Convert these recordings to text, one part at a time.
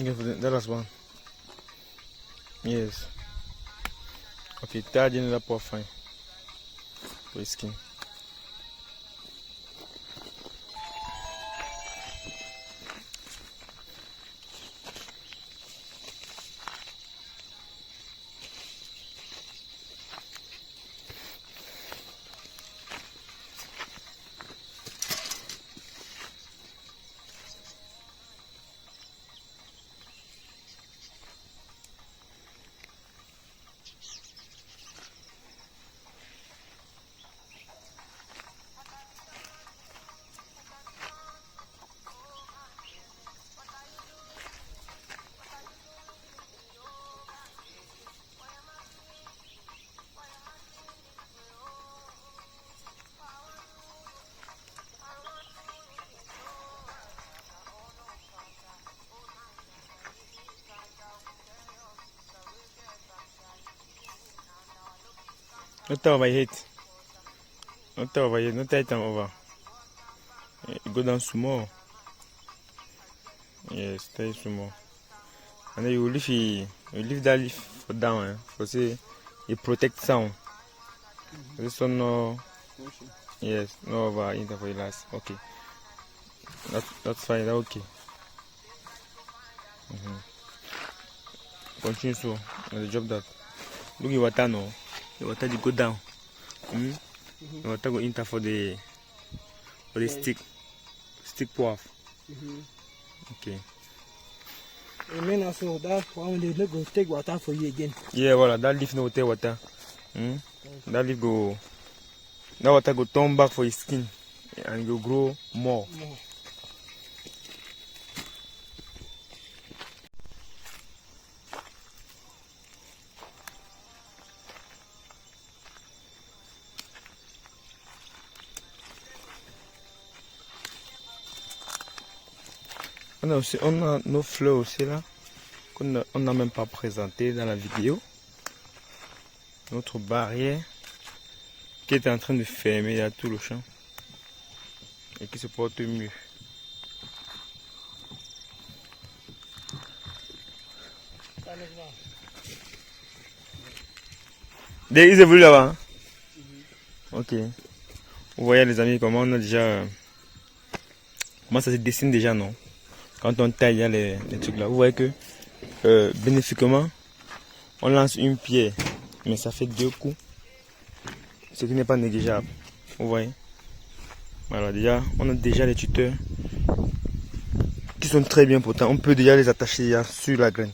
Okay, that last one. Yes. Okay, third in the poor fine. For skin. Not over yet. Not over yet. Not tight over. Go down small. Yes, stay small. And then you leave that leaf for down, for say it protects sound. This one no. Yes, no over interval last. Okay. That's fine. That's okay. Continue so. The job that. Look at water now. The water will go down. The water go enter for the stick poif. Okay. And then also that one they not go take water for you again. Yeah, voilà, that leaf no take water. That leaf go. That water go turn back for his skin and it will grow more. On a nos fleurs aussi là, qu'on n'a même pas présenté dans la vidéo. Notre barrière qui est en train de fermer là, tout le champ et qui se porte mieux. Ils évoluent là-bas. Ok. Vous voyez les amis comment on a déjà. Comment ça se dessine déjà, non? Quand on taille les trucs là, vous voyez que bénéfiquement, on lance une pierre, mais ça fait 2 coups, ce qui n'est pas négligeable. Vous voyez? Voilà, déjà, on a déjà les tuteurs qui sont très bien portants. On peut déjà les attacher sur la graine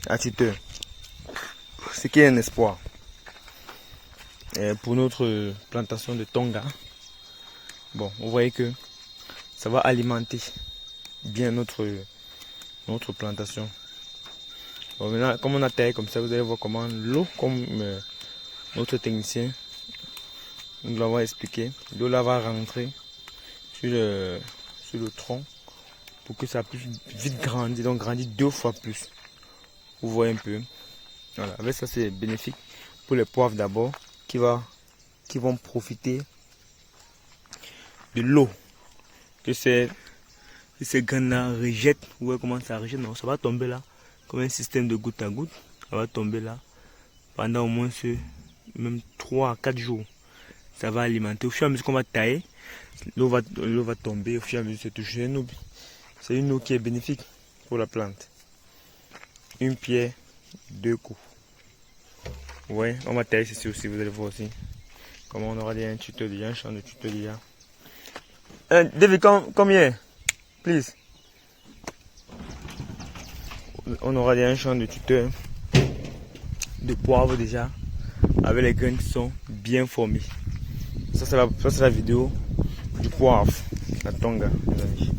à tuteur, ce qui est un espoir. Et pour notre plantation de tonga, bon, vous voyez que ça va alimenter bien notre plantation. Bon, maintenant, comme on a taillé comme ça, vous allez voir comment l'eau, comme notre technicien nous l'avons expliqué, l'eau là va rentrer sur le tronc pour que ça puisse vite grandir, donc grandir 2 fois plus. Vous voyez un peu. Voilà, avec ça c'est bénéfique pour les poivres d'abord qui vont profiter de l'eau que ces graines-là rejettent. Vous voyez comment ça rejette? Non, ça va tomber là, comme un système de goutte à goutte. Ça va tomber là pendant au moins même 3 à 4 jours. Ça va alimenter. Au fur et à mesure qu'on va tailler, l'eau va tomber. Au fur et à mesure, c'est toujours une eau. C'est une eau qui est bénéfique pour la plante. Une pierre, 2 coups. Ouais, on va tailler ceci aussi, vous allez voir aussi. Comment on aura déjà un tuteur déjà, un champ de tuteur déjà. David, come here, please. On aura déjà un champ de tuteur de poivre déjà, avec les graines qui sont bien formées. Ça c'est la vidéo du poivre, la tonga, les amis.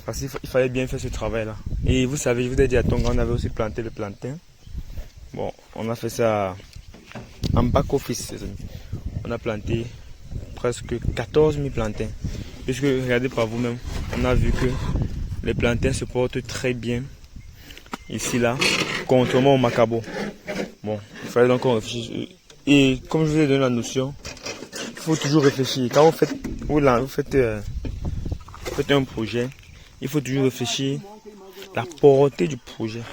Parce qu'il fallait bien faire ce travail là. Et vous savez, je vous ai dit à tonga, on avait aussi planté le plantain. Bon, on a fait ça en back office, les amis. On a planté presque 14 000 plantains. Puisque, regardez par vous-même, on a vu que les plantains se portent très bien ici, là, contrairement au macabo. Bon, il fallait donc qu'on réfléchisse. Et comme je vous ai donné la notion, il faut toujours réfléchir. Quand vous faites un projet, il faut toujours réfléchir la portée du projet.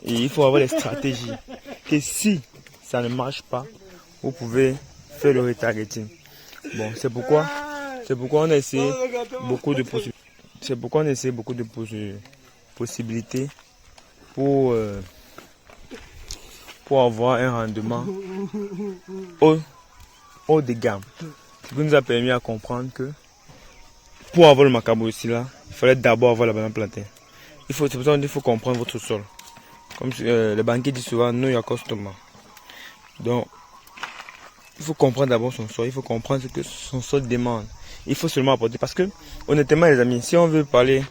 Et il faut avoir les stratégies. Et si ça ne marche pas, vous pouvez faire le retargeting. Bon, c'est pourquoi on a essayé beaucoup de possibilités. C'est pourquoi on a essayé beaucoup de possibilités pour avoir un rendement haut de gamme. Ce qui nous a permis à comprendre que pour avoir le macabo ici là, il fallait d'abord avoir la banane plantain. C'est pour ça qu'il faut comprendre votre sol. Comme les banquiers disent souvent, know your customer. Donc, il faut comprendre d'abord son sol, il faut comprendre ce que son sol demande. Il faut seulement apporter. Parce que, honnêtement les amis, si on veut parler,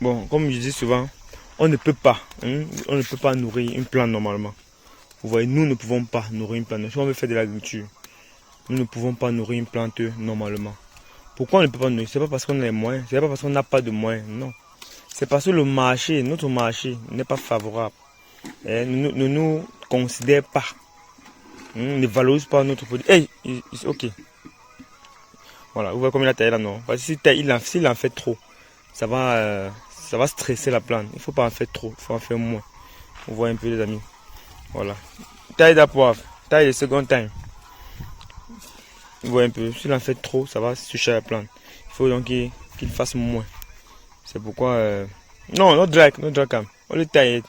bon, comme je dis souvent, on ne peut pas nourrir une plante normalement. Vous voyez, nous ne pouvons pas nourrir une plante. Si on veut faire de l'agriculture, nous ne pouvons pas nourrir une plante normalement. Pourquoi on ne peut pas nourrir? C'est pas parce qu'on a les moyens, c'est pas parce qu'on n'a pas de moyens, non. C'est parce que le marché, notre marché n'est pas favorable. Et ne nous considère pas. Ne valorise pas notre produit. Hey, ok. Voilà, vous voyez comme il a taillé là, non? Parce que s'il en fait trop, ça va stresser la plante. Il ne faut pas en faire trop, il faut en faire moins. Vous voyez un peu les amis. Voilà. Taille de poivre, taille de second time. Vous voyez un peu, s'il en fait trop, ça va toucher la plante. Il faut donc qu'il fasse moins. C'est pourquoi... Non, not drag, on le taille.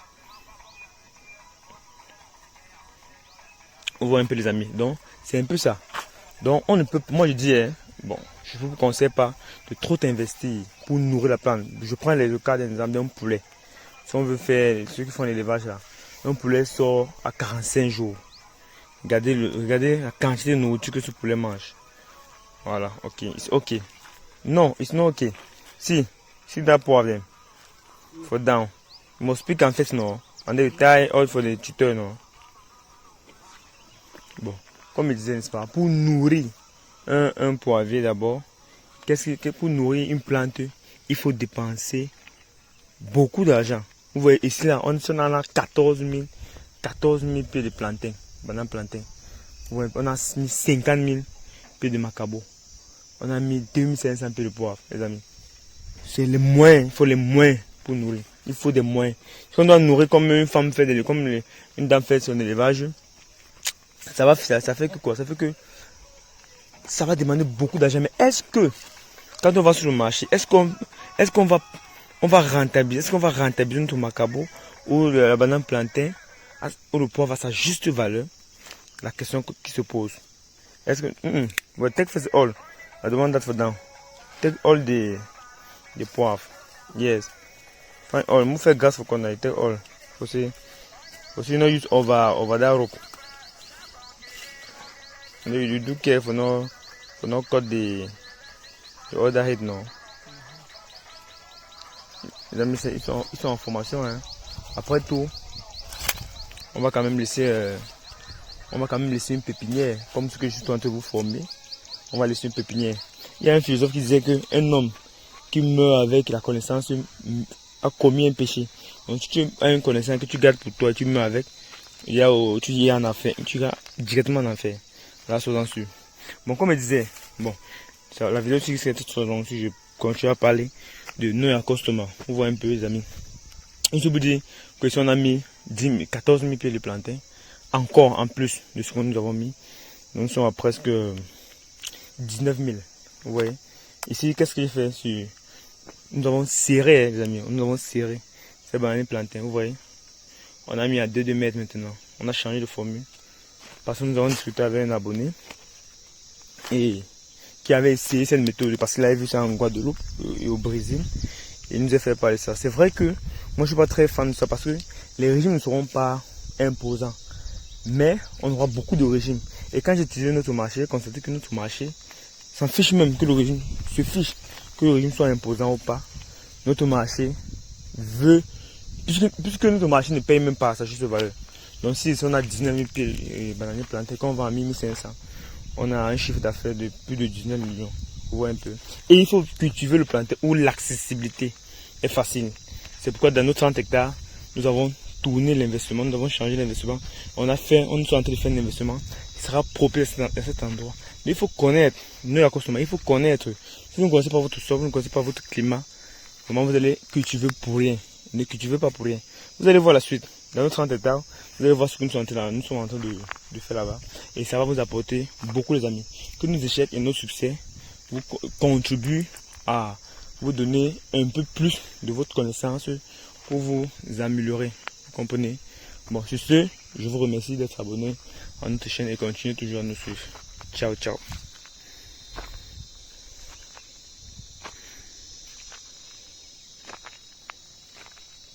Vous voyez un peu les amis. Donc, c'est un peu ça. Donc, on ne peut... Moi, je dis, bon, je ne vous conseille pas de trop investir pour nourrir la plante. Je prends le cas d'un exemple d'un poulet. Si on veut faire, ceux qui font l'élevage là, un poulet sort à 45 jours. Regardez la quantité de nourriture que ce poulet mange. Voilà, ok. It's ok. No, it's not ok. See that problem. For down. You must speak and face no. And they tie all for the tutor no. Bon, comme je disais, n'est-ce pas, pour nourrir un poivrier d'abord, pour nourrir une plante, il faut dépenser beaucoup d'argent. Vous voyez ici là, on a 14 000 pieds de plantain, banane plantain. Vous voyez, on a mis 50 000 pieds de macabo. On a mis 2500 pieds de poivre, les amis. C'est les moyens, il faut les moyens pour nourrir. Il faut des moyens. Si on doit nourrir comme une femme fait, une dame fait son élevage, ça fait que quoi? Ça fait que ça va demander beaucoup d'argent. Mais est-ce que, quand on va sur le marché, est-ce qu'on va rentabiliser notre macabo ou la banane plantain ou le poivre à sa juste valeur? La question qui se pose. Est-ce que, well, take first all. I don't want that for down. Take all the poivre. Yes. Fine all. Move for gas for corner. Take all. Because you not use over that rope. You do care for not cut the other head no. Les amis, ils sont en formation. Hein. Après tout, on va quand même laisser une pépinière, comme ce que je suis en train de vous former. On va laisser une pépinière. Il y a un philosophe qui disait qu'un homme qui meurt avec la connaissance a commis un péché. Donc si tu as une connaissance que tu gardes pour toi et tu meurs avec, tu y es en enfer, tu vas directement en enfer. Là, sois-en sûr. Bon, comme je disais, bon, la vidéo qui serait toute longue si je continue à parler de nos accostagements. Vous voyez un peu les amis. Je vous dis que si on a mis 14 000 pieds de plantain, encore en plus de ce que nous avons mis, nous sommes à presque 19 000. Vous voyez. Ici, qu'est-ce que j'ai fait? Nous avons serré, les amis. Nous avons serré ces bananes plantain. Vous voyez. On a mis à 2 mètres maintenant. On a changé de formule. Parce que nous avons discuté avec un abonné et qui avait essayé cette méthode parce qu'il avait vu ça en Guadeloupe et au Brésil. Et il nous a fait parler de ça. C'est vrai que moi je ne suis pas très fan de ça parce que les régimes ne seront pas imposants. Mais on aura beaucoup de régimes. Et quand j'ai utilisé notre marché, j'ai constaté que notre marché s'en fiche même que le régime se fiche, que le régime soit imposant ou pas. Notre marché veut, puisque notre marché ne paye même pas sa juste valeur. Donc si on a 19 000 pieds bananiers plantés, quand on vend à 1500, on a un chiffre d'affaires de plus de 19 millions. Vous voyez un peu. Et il faut cultiver le plantain où l'accessibilité est facile. C'est pourquoi dans notre 30 hectares, nous avons tourné l'investissement, nous avons changé l'investissement. On est en train de faire un investissement qui sera propice à cet endroit. Mais il faut connaître nos accostagements, il faut connaître. Si vous ne connaissez pas votre sol, vous ne connaissez pas votre climat, Comment vous allez cultiver pour rien. Ne cultivez pas pour rien. Vous allez voir la suite. Dans notre 30 hectares, vous allez voir ce que nous sommes en train de faire là-bas. Et ça va vous apporter beaucoup, les amis. Que nos échecs et nos succès vous contribuent à vous donner un peu plus de votre connaissance pour vous améliorer. Vous comprenez? Bon, sur ce, je vous remercie d'être abonné à notre chaîne et continuez toujours à nous suivre. Ciao, ciao.